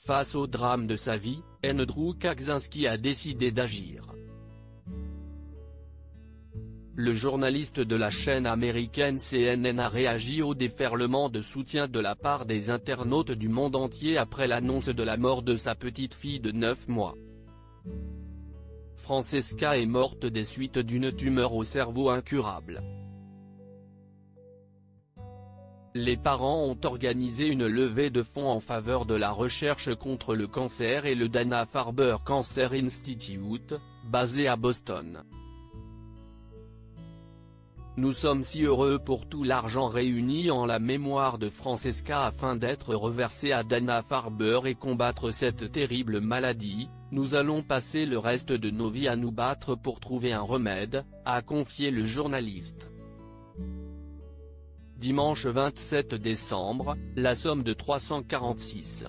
Face au drame de sa vie, Andrew Kaczynski a décidé d'agir. Le journaliste de la chaîne américaine CNN a réagi au déferlement de soutien de la part des internautes du monde entier après l'annonce de la mort de sa petite fille de 9 mois. Francesca est morte des suites d'une tumeur au cerveau incurable. Les parents ont organisé une levée de fonds en faveur de la recherche contre le cancer et le Dana-Farber Cancer Institute, basé à Boston. Nous sommes si heureux pour tout l'argent réuni en la mémoire de Francesca afin d'être reversé à Dana-Farber et combattre cette terrible maladie. Nous allons passer le reste de nos vies à nous battre pour trouver un remède, a confié le journaliste. Dimanche 27 décembre, la somme de 346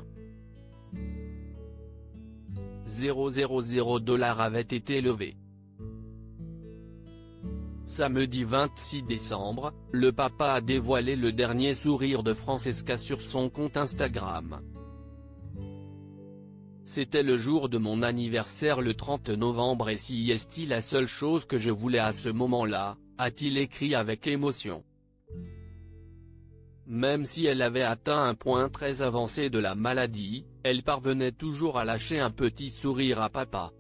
000 $ avait été levée. Samedi 26 décembre, le papa a dévoilé le dernier sourire de Francesca sur son compte Instagram. C'était le jour de mon anniversaire le 30 novembre et si est la seule chose que je voulais à ce moment-là, a-t-il écrit avec émotion. Même si elle avait atteint un point très avancé de la maladie, elle parvenait toujours à lâcher un petit sourire à papa.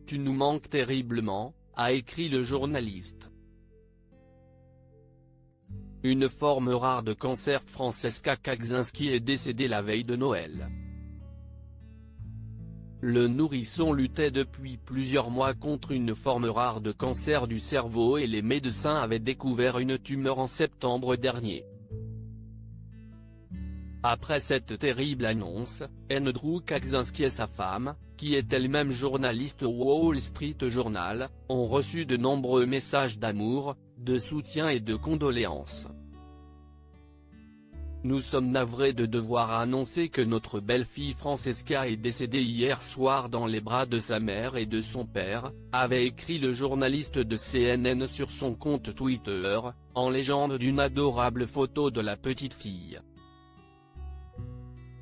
Tu nous manques terriblement, a écrit le journaliste. Une forme rare de cancer. Francesca Kaczynski est décédée la veille de Noël. Le nourrisson luttait depuis plusieurs mois contre une forme rare de cancer du cerveau et les médecins avaient découvert une tumeur en septembre dernier. Après cette terrible annonce, Andrew Kaczynski et sa femme, qui est elle-même journaliste au Wall Street Journal, ont reçu de nombreux messages d'amour, de soutien et de condoléances. Nous sommes navrés de devoir annoncer que notre belle-fille Francesca est décédée hier soir dans les bras de sa mère et de son père, avait écrit le journaliste de CNN sur son compte Twitter, en légende d'une adorable photo de la petite fille.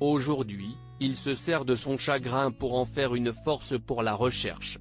Aujourd'hui, il se sert de son chagrin pour en faire une force pour la recherche.